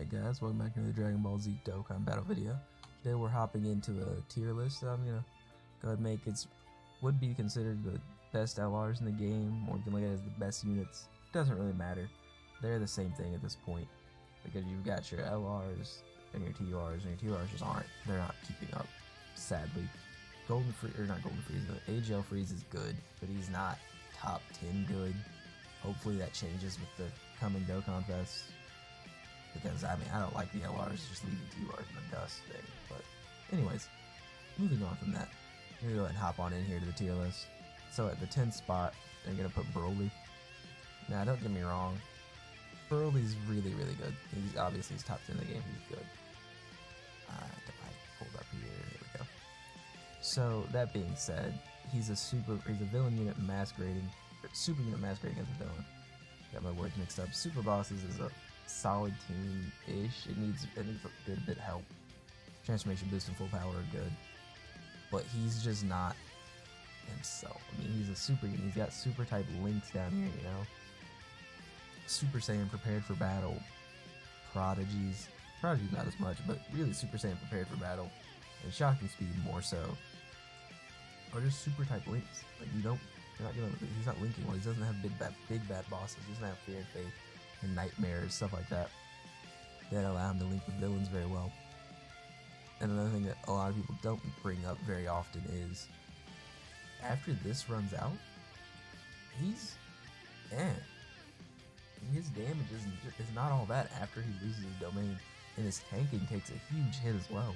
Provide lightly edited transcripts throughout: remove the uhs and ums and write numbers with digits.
Alright guys, welcome back to the Dbz Dokkan battle video. Today we're hopping into a tier list that I'm gonna go ahead and make. It would be considered the best LRs in the game, or you can look at it as the best units. Doesn't really matter. They're the same thing at this point, because you've got your LRs and your TRs, and your TRs just aren't. They're not keeping up, sadly. Golden Freeze, or not Golden Freeze, but AGL Freeze is good, but he's not top 10 good. Hopefully that changes with the coming Dokkan Fest. Because, I mean, I don't like the LRs, just leaving TRs in the dust thing. But, anyways, moving on from that, I'm going to go ahead and hop on in here to the tier list. So, at the 10th spot, they're going to put Broly. Now, don't get me wrong, Broly's really, really good. He's top 10 in the game, he's good. I pulled up here, there we go. So, that being said, he's a villain unit masquerading, super unit masquerading as a villain. Got my words mixed up. Super Bosses is a solid team-ish. It needs a good bit of help. Transformation boost and full power are good, but he's just not himself. I mean, he's a super unit. He's got super type links down here, you know. Super Saiyan prepared for battle. Prodigies not as much, but really Super Saiyan prepared for battle, and shocking speed more so. Or just super type links. Like he's not linking well. He doesn't have big bad bosses. He doesn't have fear and faith and nightmares, stuff like that allow him to link with villains very well. And another thing that a lot of people don't bring up very often is after this runs out, his damage is not all that after he loses his domain, and his tanking takes a huge hit as well.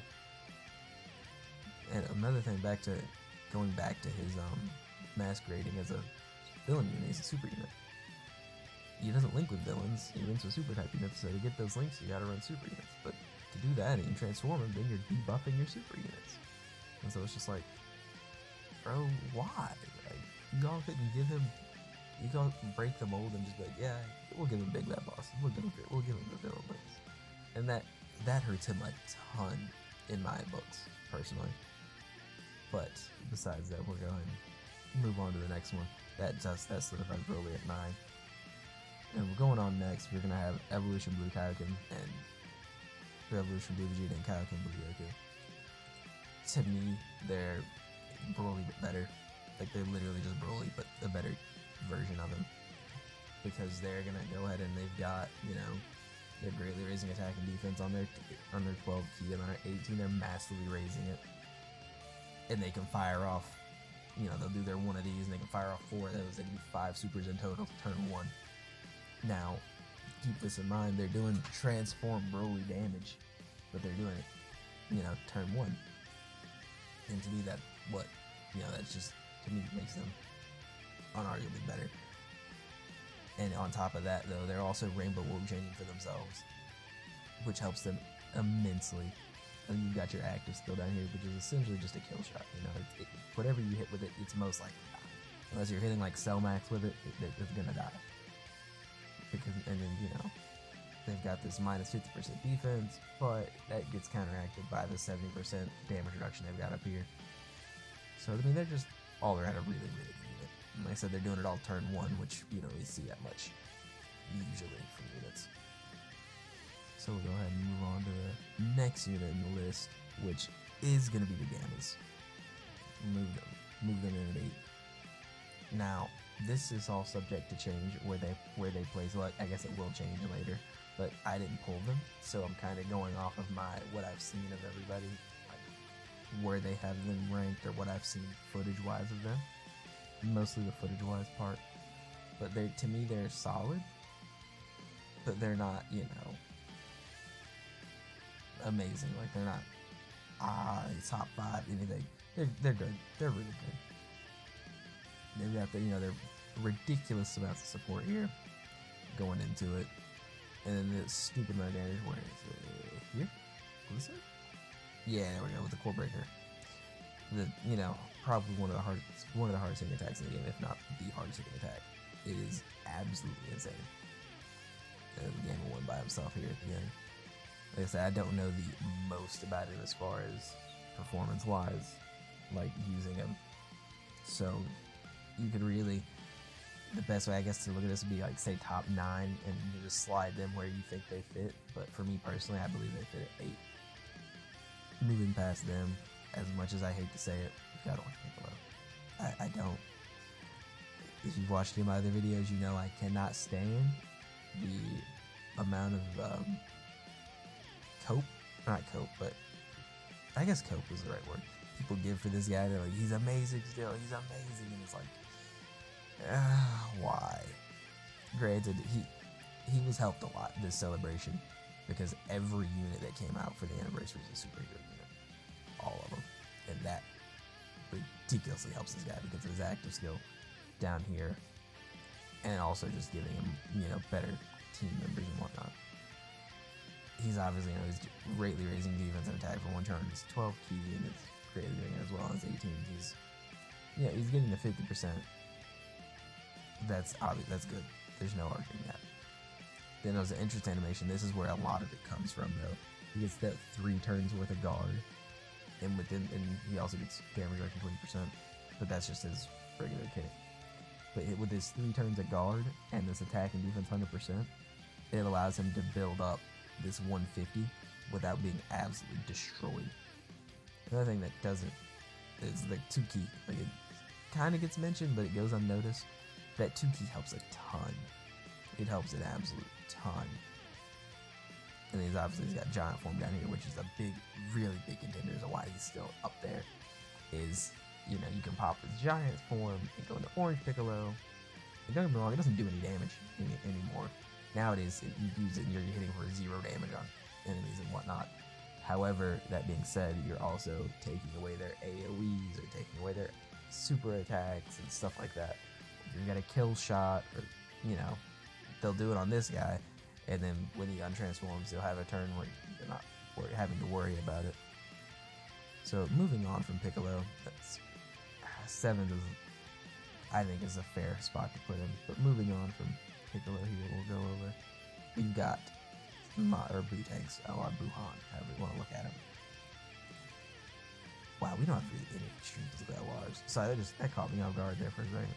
And another thing, going back to his masquerading as a villain unit, he's a super unit. He doesn't link with villains, he links with super type units, so to get those links you gotta run super units. But to do that and transform him, then you're debuffing your super units. And so it's just like, bro, why? Like, y'all couldn't give him, you can break the mold and just be like, yeah, we'll give him big bad bosses, we'll give him the villain links. And that hurts him a ton in my books, personally. But besides that, we're going to move on to the next one. That solidifies Broly at 9. And we're going on next. We're going to have Evolution Blue Kaioken and Revolution Blue Vegeta and Kaioken Blue Goku. To me, they're Broly but better. Like, they're literally just Broly, but a better version of him. Because they're going to go ahead and they've got, you know, they're greatly raising attack and defense on their 12 key, and on their 18 they're massively raising it. And they can fire off, you know, they'll do their one of these and they can fire off 4 of those. They can do 5 supers in total turn 1. Now, keep this in mind, they're doing transform Broly damage, but they're doing it, you know, turn 1. And to me, that's just, to me, makes them unarguably better. And on top of that, though, they're also rainbow orb changing for themselves, which helps them immensely. And you've got your active skill down here, which is essentially just a kill shot. You know, whatever you hit with it, it's most likely to die. Unless you're hitting like Cell Max with it, it's gonna die. And then, you know, they've got this minus 50% defense, but that gets counteracted by the 70% damage reduction they've got up here. So, I mean, they're just all around a really, really good unit. And like I said, they're doing it all turn 1, which you don't really see that much usually from units. So we'll go ahead and move on to the next unit in the list, which is going to be the GAMAs. Move them in at 8. Now, this is all subject to change where they place. Well, I guess it will change later, but I didn't pull them, so I'm kind of going off of what I've seen of everybody, like where they have them ranked or what I've seen footage-wise of them. Mostly the footage-wise part, but to me they're solid, but they're not, you know, amazing. Like, they're not top 5 anything. They're good. They're really good. They've got their ridiculous amounts of support here going into it, and then this stupid amount of damage. Where is it? Here? What is it? Yeah, there we go with the core breaker. Probably one of the hardest hitting attacks in the game, if not the hardest hitting attack. It is absolutely insane. And the game will win by himself here at the end. Like I said, I don't know the most about it as far as performance-wise, like using him. So you could really the best way, I guess, to look at this would be like, say, top 9, and you just slide them where you think they fit. But for me personally, I believe they fit at 8. Moving past them, as much as I hate to say it, you've got Orange Piccolo. I don't. If you've watched any of my other videos, you know I cannot stand the amount of not cope, but I guess cope was the right word, people give for this guy. They're like, he's amazing still, he's amazing, and it's like, why? Granted, he was helped a lot this celebration, because every unit that came out for the anniversary is a superhero unit, all of them, and that ridiculously helps this guy because of his active skill down here, and also just giving him, you know, better team members and whatnot. He's obviously, you know, he's greatly raising defense and attack for 1 turn. He's 12 key, and it's greatly doing it as well as 18. He's getting the 50%. That's obvious. That's good. There's no arguing that. Then there's the interest animation. This is where a lot of it comes from, though. He gets that 3 turns worth of guard, and he also gets damage reduction 20%. But that's just his regular kit. But with his 3 turns of guard and this attack and defense 100%, it allows him to build up this 150 without being absolutely destroyed. Another thing that doesn't is the 2 key. Like, it kind of gets mentioned, but it goes unnoticed. That 2 key helps a ton. It helps an absolute ton. And he's got giant form down here, which is a big, really big contender as to why he's still up there. Is, you know, you can pop his giant form and go into Orange Piccolo. And don't get me wrong, it doesn't do any damage anymore. Nowadays, you use it and you're hitting for 0 damage on enemies and whatnot. However, that being said, you're also taking away their AoEs or taking away their super attacks and stuff like that. If you've got a kill shot, or, you know, they'll do it on this guy, and then when he untransforms, you'll have a turn where you're not having to worry about it. So moving on from Piccolo, that's 7th is, I think, is a fair spot to put him. But moving on from Piccolo here, we'll go over. We've got Boo-Tanks, a la Buhan, however you want to look at him. Wow, we don't have really any extremes of that Lars. So that caught me off guard there for a second.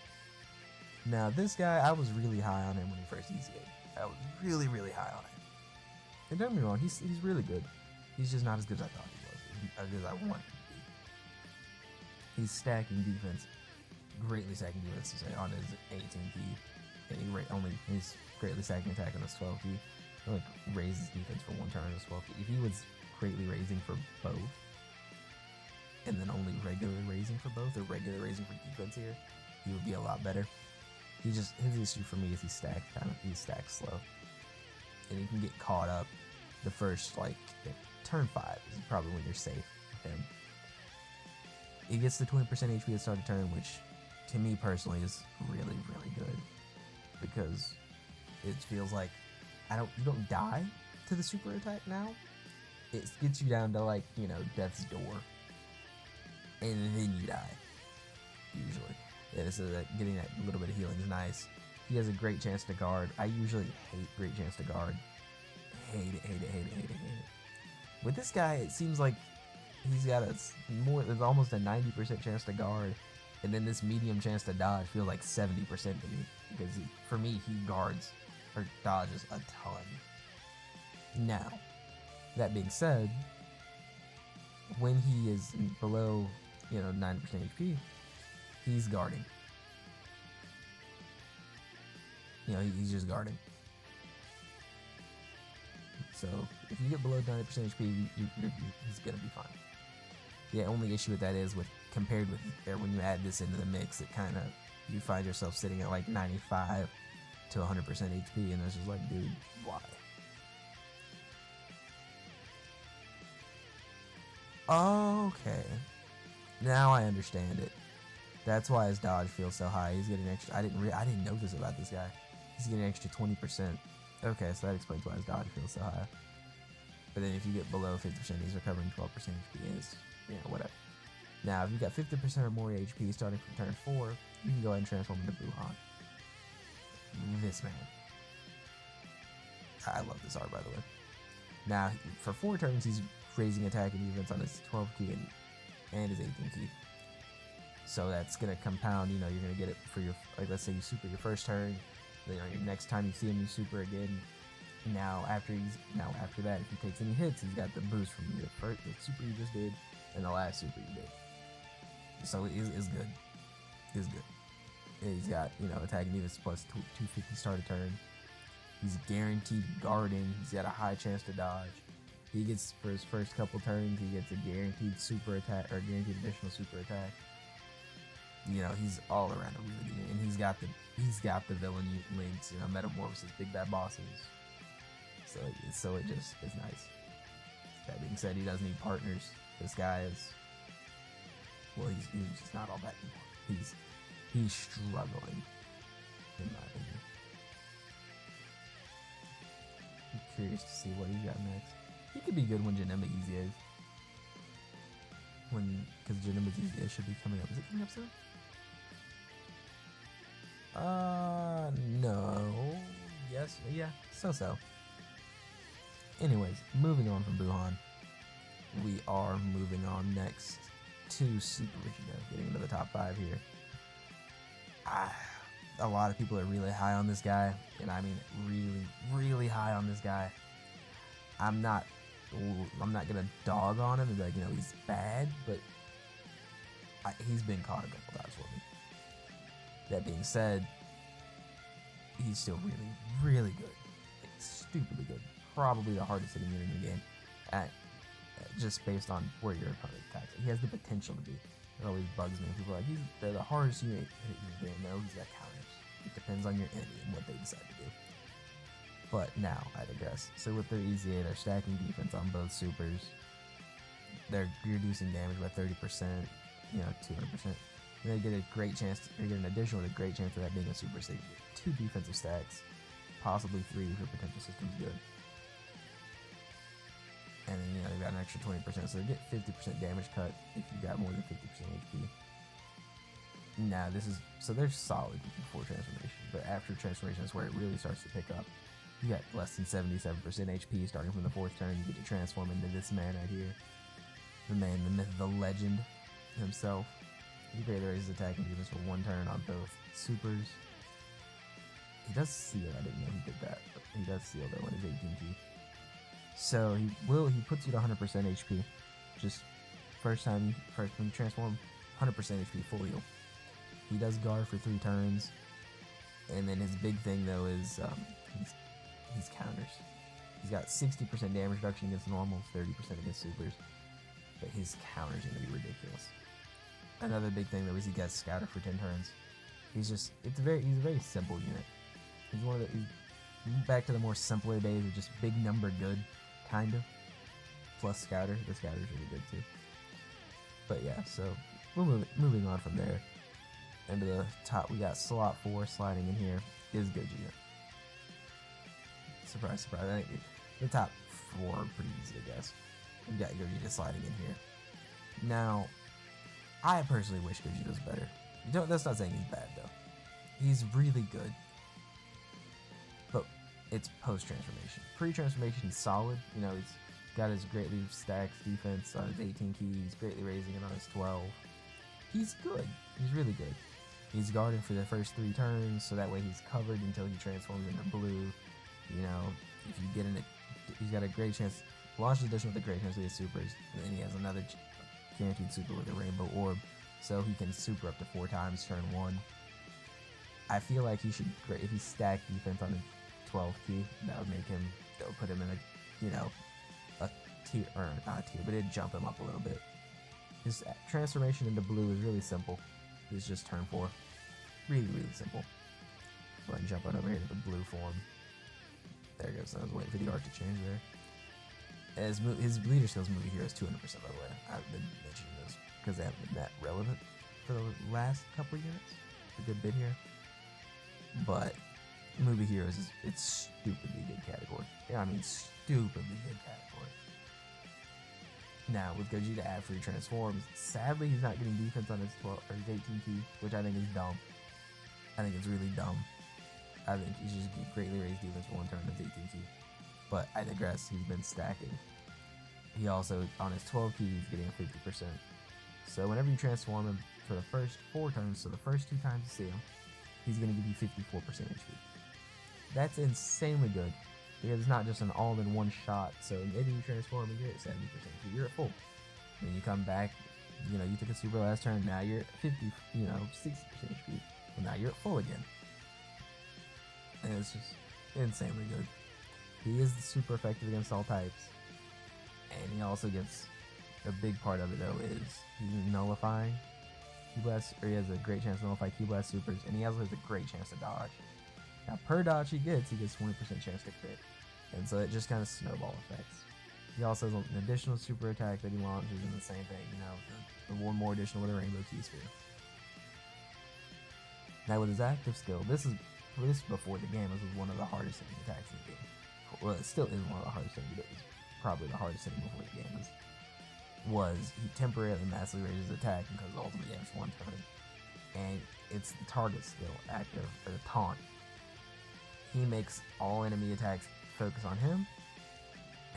Now this guy, I was really high on him when he first ECA'd. I was really, really high on him. And don't get me wrong, he's really good. He's just not as good as I thought he was, as I wanted him to be. He's stacking defense, greatly stacking defense on his 18 key, and he's greatly stacking attack on his 12 key. He like raises defense for 1 turn on his 12 key. If he was greatly raising for both, and then only regular raising for both, or regular raising for defense here, he would be a lot better. His issue for me is he stacks slow, and he can get caught up. The first, like, turn 5 is probably when you're safe with him. He gets the 20% HP at the start of turn, which to me personally is really, really good, because it feels like you don't die to the super attack now. It gets you down to, like, you know, death's door, and then you die usually. Yeah, so getting that little bit of healing is nice. He has a great chance to guard. I usually hate great chance to guard. Hate it. With this guy, it seems like he's got there's almost a 90% chance to guard, and then this medium chance to dodge feels like 70% to me, because for me, he guards or dodges a ton. Now, that being said, when he is below, you know, 90% HP, he's guarding. You know, he's just guarding. So if you get below 90% HP, he's gonna be fine. The only issue with that is compared with when you add this into the mix, it kind of, you find yourself sitting at like 95 to 100% HP, and it's just like, dude, why? Okay, now I understand it. That's why his dodge feels so high. He's getting extra. I didn't know this about this guy. He's getting extra 20%. Okay, so that explains why his dodge feels so high. But then if you get below 50%, he's recovering 12% HP. Is, you know, whatever. Now, if you got 50% or more HP starting from turn 4, you can go ahead and transform into Buhan. This man. I love this art, by the way. Now, for 4 turns, he's raising attack and defense on his 12 key and his 18 key. So that's gonna compound. You're gonna get it for your, like, let's say you super your first turn. Your next time you see him, you super again. Now after that, if he takes any hits, he's got the boost from the super you just did and the last super you did. So it's good. It's good. He's got attacking defense plus 250 start a turn. He's guaranteed guarding. He's got a high chance to dodge. He gets, for his first couple turns, he gets a guaranteed super attack or guaranteed additional super attack. He's all around a really good, and he's got the villain links, Metamorphosis, Big Bad Bosses. So it just is nice. That being said, he does need partners. This guy is, well, he's just not all that anymore. He's struggling, in my opinion. I'm curious to see what he's got next. He could be good when Janema Easy is. Because Janema Easy should be coming up. Is it coming up soon? No. Yes. Yeah. So. Anyways, moving on from Buhan, we are moving on next to Super Vegeta, getting into the top 5 here. A lot of people are really high on this guy, and I mean really, really high on this guy. I'm not gonna dog on him and be like, he's bad, but he's been caught a couple times for me. That being said, he's still really, really good. Like, stupidly good. Probably the hardest hitting unit in the game, just based on where your opponent attacks. He has the potential to be. It always bugs me. People are like, they're the hardest unit in the game. No, he's got counters. It depends on your enemy and what they decide to do. But now, I digress. So with their Easy A, they're stacking defense on both supers. They're reducing damage by 30%, 200%. They get a great chance, or get an additional with a great chance of that being a super, so you get 2 defensive stacks, possibly 3 if your potential system's good. And then, they've got an extra 20%, so they get 50% damage cut if you got more than 50% HP. Now, so they're solid before transformation, but after transformation is where it really starts to pick up. You got less than 77% HP starting from the 4th turn. You get to transform into this man right here. The man, the myth, the legend himself. He greatly raises attacking defense for 1 turn on both supers. He does seal. I didn't know he did that, but he does seal though on his 18 key. So he puts you to 100% HP. Just when you transform, 100% HP full heal. He does guard for 3 turns, and then his big thing though is his counters. He's got 60% damage reduction against normals, 30% against supers, but his counters are gonna be ridiculous. Another big thing though is he got Scouter for 10 turns. He's a very simple unit. He's back to the more simpler days of just big number good, kind of. Plus Scouter. The Scouter's really good too. But yeah, so we're moving on from there. Into the top, we got slot 4 sliding in here is Gogeta. Surprise, surprise. I think the top 4 are pretty easy, I guess. We got Gogeta sliding in here. Now, I personally wish Gogeta's better. That's not saying he's bad though. He's really good. But it's post-transformation. Pre-transformation, he's solid. He's got his greatly stacks defense on his 18 keys, greatly raising it on his 12. He's good. He's really good. He's guarding for the first 3 turns, so that way he's covered until he transforms into blue. If you get in it, he's got a great chance. Launch addition with a great chance to get supers, and then he has another guaranteed super with a rainbow orb, so he can super up to 4 times turn 1. I feel like he should, if he stacked defense on a 12 key, that would put him in a tier, or not a tier, but it'd jump him up a little bit. His transformation into blue is really simple. It's just turn 4. Really, really simple. Go ahead and jump on over here to the blue form. There it goes. I was waiting for the art to change there. His leader skills movie here is 200%, by the way. I've been mentioning this because they haven't been that relevant for the last couple of units. It's a good bit here. But movie heroes it's stupidly good category. Yeah, I mean stupidly good category. Now with Gogeta after he transforms, sadly he's not getting defense on his 12 or his 18 key, which I think is dumb. I think it's really dumb. I think he should just greatly raised defense for 1 turn on his 18 key. But I digress, he's been stacking. He also, on his 12 key, he's getting a 50%. So whenever you transform him for the first 4 turns, so the first 2 times you see him, he's going to give you 54% HP. That's insanely good, because it's not just an all-in-one shot, so maybe you transform and you're at 70%, you're at full. Then you come back, you know, you took a super last turn, now you're at 50, you know, 60% HP, and now you're at full again. And it's just insanely good. He is super effective against all types, and he also gets, a big part of it though is he's nullifying Ki Blast, or he has a great chance to nullify Ki Blast supers, and he also has a great chance to dodge. Now per dodge he gets 20% chance to crit, and so it just kind of snowball effects. He also has an additional super attack that he launches, and the same thing, you know, the one more additional with a rainbow key sphere. Now with his active skill, this is before the game, this was one of the hardest hitting attacks in the game. Well, it still is one of the hardest hitting, but it was probably the hardest hitting before the game. Was he temporarily massively raises his attack and causes ultimate damage for 1 turn. And it's the target skill, active, or the taunt. He makes all enemy attacks focus on him,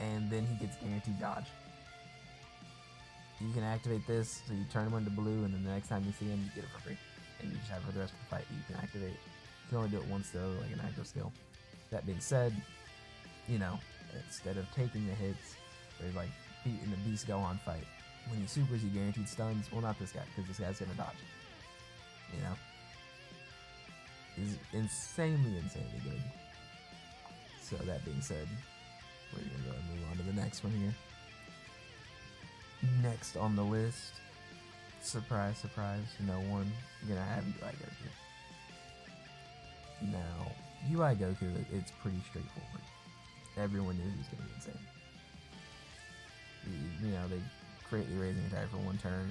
and then he gets guaranteed dodge. You can activate this, so you turn him into blue, and then the next time you see him, you get it for free. And you just have it for the rest of the fight that you can activate. You can only do it once though, like an active skill. That being said, you know, instead of taking the hits, or like in the Beast Gohan fight, when he supers, he guaranteed stuns. Well, not this guy, because this guy's gonna dodge. You know, he's insanely good. So that being said, we're gonna go and move on to the next one here. Next on the list, surprise, surprise, no one, gonna have UI Goku. Now, UI Goku, it's pretty straightforward. Everyone knew he was gonna be insane. You know, they greatly raising attack for 1 turn.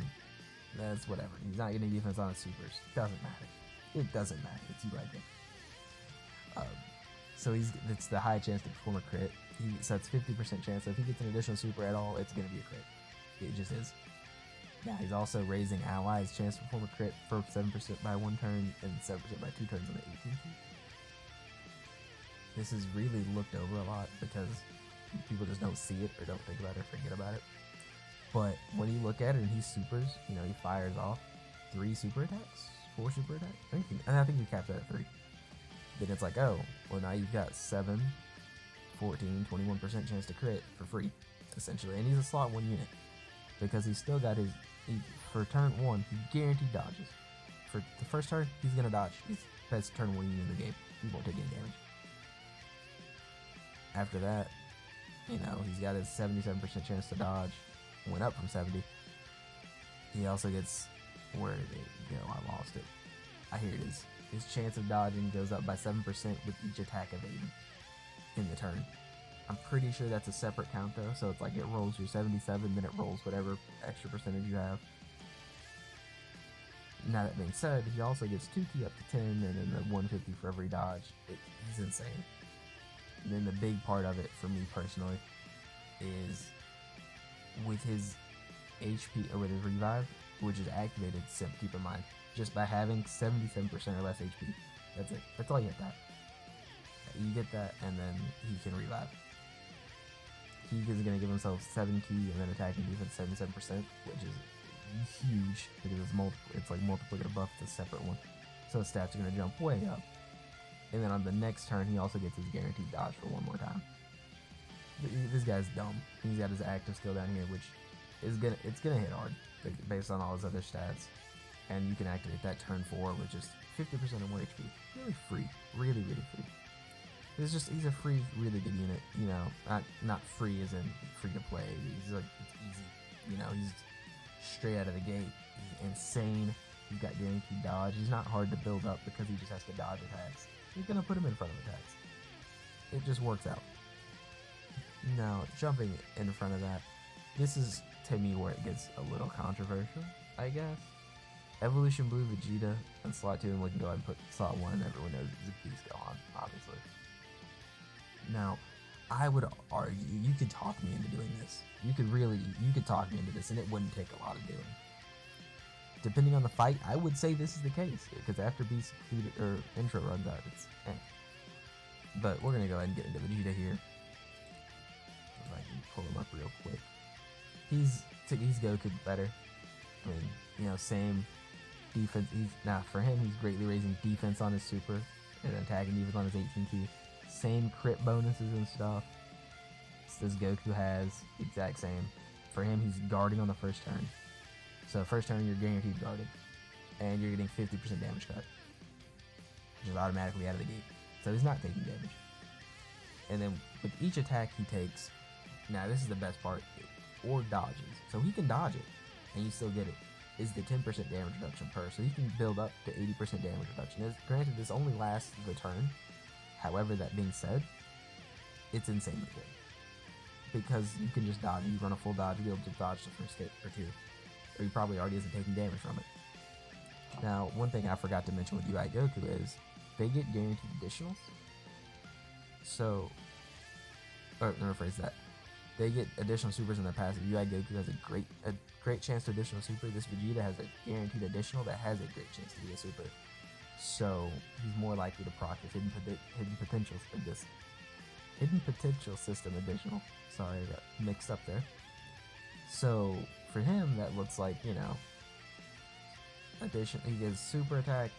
That's whatever. He's not getting defense on his supers. Doesn't matter. It doesn't matter. It's UI Goku. So it's the high chance to perform a crit. So it's 50% chance. So if he gets an additional super at all, it's gonna be a crit. It just is. Now he's also raising allies' chance to perform a crit for 7% by 1 turn and 7% by 2 turns on the 18th. This is really looked over a lot because people just don't see it or don't think about it or forget about it. But when you look at it and he supers, you know, he fires off 3 super attacks, 4 super attacks. I think he capped that at 3. Then it's like, oh, well now you've got 7, 14, 21% chance to crit for free, essentially. And he's a slot 1 unit because he's still got for turn 1, he guaranteed dodges. For the first turn, he's gonna dodge. He's best turn 1 unit in the game. He won't take any damage. After that, you know, he's got his 77% chance to dodge. Went up from 70. He also gets, where did it go? I lost it. Here it is. His chance of dodging goes up by 7% with each attack evaded in the turn. I'm pretty sure that's a separate count though, so it's like it rolls your 77, then it rolls whatever extra percentage you have. Now that being said, he also gets 2 key up to 10, and then the 150 for every dodge. He's insane. And then the big part of it for me personally is with his HP, or with his revive, which is activated, keep in mind, just by having 77% or less HP. That's it. That's all you get that. You get that, and then he can revive. He is going to give himself 7 key, and then attacking defense 77%, which is huge, because it's like multiplicative buff, it's a separate one. So his stats are going to jump way up. And then on the next turn, he also gets his guaranteed dodge for 1 more time. This guy's dumb. He's got his active skill down here, which is gonna hit hard based on all his other stats. And you can activate that turn 4, which is 50% or more HP. Really free, really free. He's a free, really good unit. You know, not free as in free to play. He's like, it's easy. You know, he's straight out of the gate. He's insane. He's got guaranteed dodge. He's not hard to build up because he just has to dodge attacks. You're gonna put him in front of attacks. It just works out. Now, jumping in front of that, this is, to me, where it gets a little controversial, I guess. Evolution Blue Vegeta and slot 2, and we can go ahead and put slot 1, everyone knows is Beast Gohan, obviously. Now, I would argue, you could talk me into doing this. You could talk me into this, and it wouldn't take a lot of doing. Depending on the fight, I would say this is the case, because after Beast intro runs out, it's But we're gonna go ahead and get into Vegeta here. If I can pull him up real quick. He's Goku better. I mean, you know, same defense. For him, he's greatly raising defense on his super and attacking defense on his 18 key. Same crit bonuses and stuff as Goku has, exact same. For him, he's guarding on the first turn. So first turn, you're guaranteed guarded, and you're getting 50% damage cut, which is automatically out of the gate. So he's not taking damage. And then with each attack he takes, now this is the best part, or dodges. So he can dodge it, and you still get it, is the 10% damage reduction per. So you can build up to 80% damage reduction. Granted, this only lasts the turn. However, that being said, it's insanely good. Because you can just dodge, you run a full dodge, you'll be able to dodge the first hit or two. Or he probably already isn't taking damage from it. Now, one thing I forgot to mention with UI Goku is, they get guaranteed additionals. So, or let me rephrase that. They get additional supers in their passive. UI Goku has a great chance to additional super. This Vegeta has a guaranteed additional that has a great chance to be a super. So he's more likely to proc his hidden potential system additional. Sorry, I got mixed up there. So for him, that looks like, you know, he gets super attack.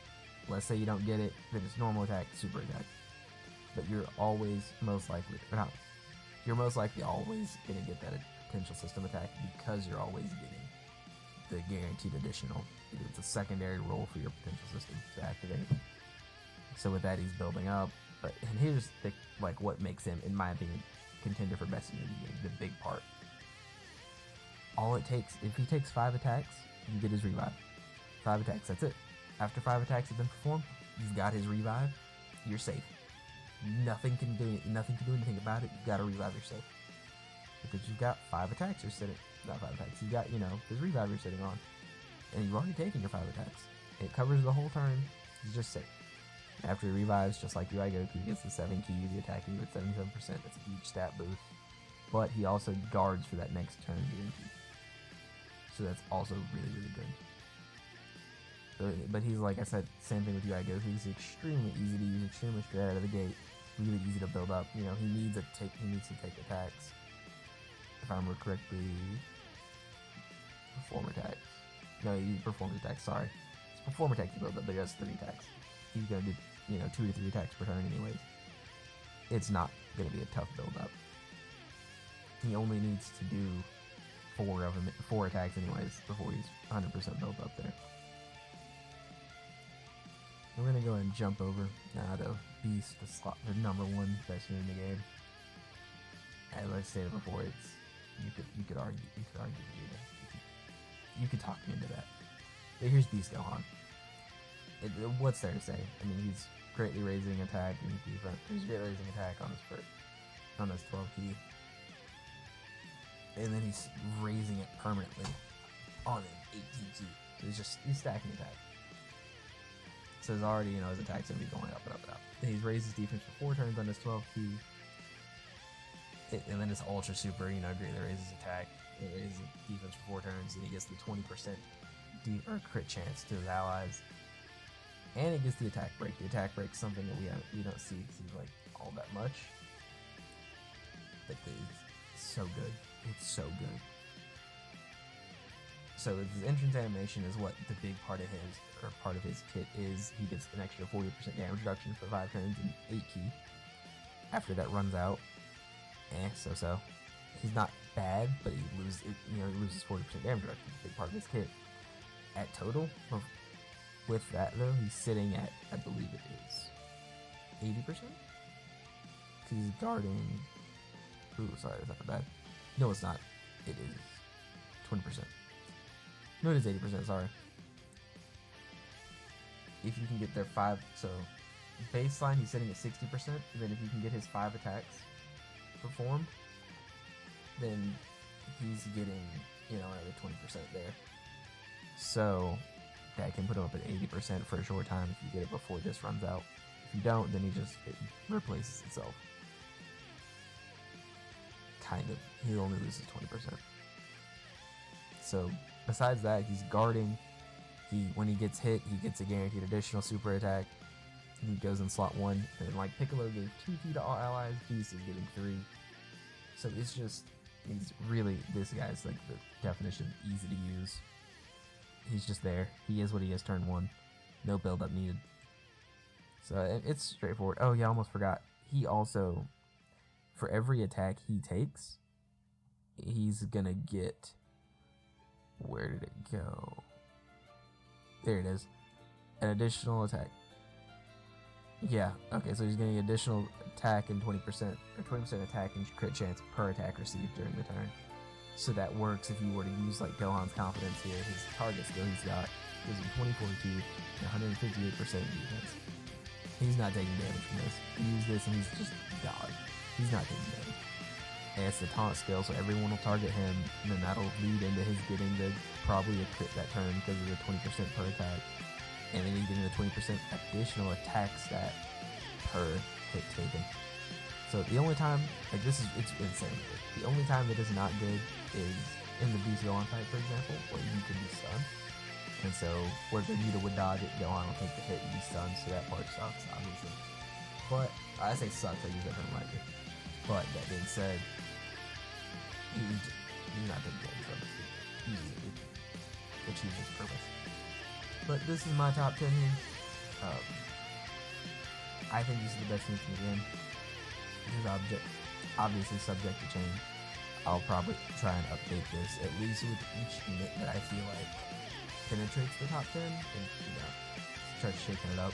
Let's say you don't get it, then it's normal attack, super attack. But you're always most likely, you're most likely always going to get that potential system attack because you're always getting the guaranteed additional. It's a secondary role for your potential system to activate. So with that, he's building up. And here's what makes him, in my opinion, contender for best unity game, the big part. All it takes, if he takes 5 attacks, you get his revive. 5 attacks, that's it. After 5 attacks have been performed, you've got his revive, you're safe. Nothing can do anything about it. You've got to revive, you're safe. Because you've got 5 attacks you're sitting, not 5 attacks, you've got, his revive you're sitting on. And you've already taken your 5 attacks. It covers the whole turn, he's just safe. After he revives, just like UI Goku, he gets the 7 key, the attacking with 77%, that's a huge stat boost. But he also guards for that next turn guarantee. So that's also really, really good. But he's, like I said, same thing with UI Goku. He's extremely easy to use, extremely straight out of the gate, really easy to build up. He needs to take attacks. If I remember correctly, perform attacks. No, he performs attacks. Sorry, it's perform attacks to build up, but he has 3 attacks. He's gonna do 2 to 3 attacks per turn anyways. It's not gonna be a tough build up. He only needs to do 4 attacks anyways before he's 100% built up there. We're gonna go ahead and jump over now to Beast, the number 1 best unit in the game. As I stated before, you could argue Vegeta. You could talk me into that. But here's Beast Gohan. What's there to say? I mean, he's greatly raising attack and defense. He's greatly raising attack on his 12 key, and then he's raising it permanently on an 18 key. So he's stacking attack. So his his attack's gonna be going up and up and up. And he's raised his defense for 4 turns on his 12 key. And then his ultra super, greatly raises attack. It raises defense for 4 turns, and he gets the 20% crit chance to his allies. And it gets the attack break. The attack break is something that we don't see like all that much. But it's so good. It's so good. So his entrance animation is what the big part of his kit is. He gets an extra 40% damage reduction for 5 turns and 8 key. After that runs out, so. He's not bad, but he loses 40% damage reduction. It's a big part of his kit. At total, with that though, he's sitting at, I believe it is 80%. He's guarding. Ooh, sorry, that's not bad. No, it's not. It is 20%. No, it is 80%, sorry. If you can get their 5, so baseline, he's sitting at 60%, and then if you can get his 5 attacks performed, then he's getting, another 20% there. So that can put him up at 80% for a short time if you get it before this runs out. If you don't, then it replaces itself. Kind of. He only loses 20%. So besides that, he's guarding. When he gets hit, he gets a guaranteed additional super attack. He goes in slot 1, and then like Piccolo gave 2 key to all allies, Beast is getting 3. So this guy's like the definition of easy to use. He's just there. He is what he is turn 1. No build up needed. So it's straightforward. Oh yeah, I almost forgot. He also, for every attack he takes, he's gonna get, where did it go? There it is. An additional attack. Yeah, okay, so he's getting additional attack and 20% or 20% attack and crit chance per attack received during the turn. So that works if you were to use like Gohan's confidence here. His target skill he's got gives him 24 Q and 158% defense. He's not taking damage from this. Use this and he's just God. He's not taking damage. And it's the taunt skill, so everyone will target him, and then that'll lead into his getting the probably a crit that turn because of the 20% per attack. And then he's getting the 20% additional attack stat per hit taken. So the only time, like it's insane. The only time that is not good is in the Beast Gohan fight, for example, where you can be stunned. And so where Vegeta would dodge it, Gohan will take the hit and be stunned, so that part sucks, obviously. But, I say sucks, I use that term lightly. But that being said, he's not taking damage from it. It achieves its purpose. But this is my top 10 here. I think this is the best unit in the game. This is obviously subject to change. I'll probably try and update this, at least with each unit that I feel like penetrates the top 10, and start shaking it up.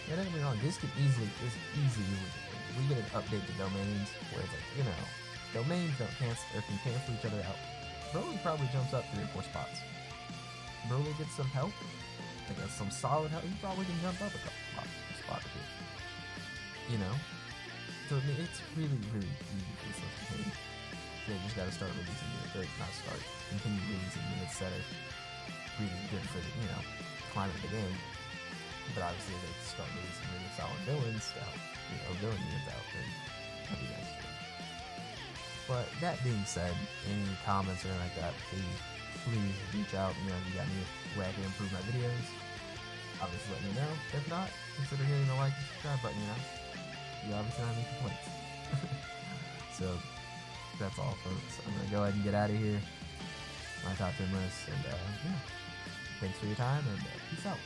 Yeah, don't get me wrong, this easily, if we get an update to domains, where it's like, domains can cancel each other out. Broly probably jumps up 3 or 4 spots. Broly gets some help, I guess some solid help, he probably can jump up a spot or 2. So it's really, really easy for this to change. They just gotta start releasing units, or not start, continue releasing units that are really good for the, climate of the game. But obviously they start releasing really solid villains to help, villain units out, and that'd be nice. But that being said, any comments or anything like that, please reach out. If you got any way I can improve my videos, obviously let me know. If not, consider hitting the like and subscribe button, You obviously don't have any complaints. So that's all folks. I'm gonna go ahead and get out of here. My top 10 list, and thanks for your time, and peace out.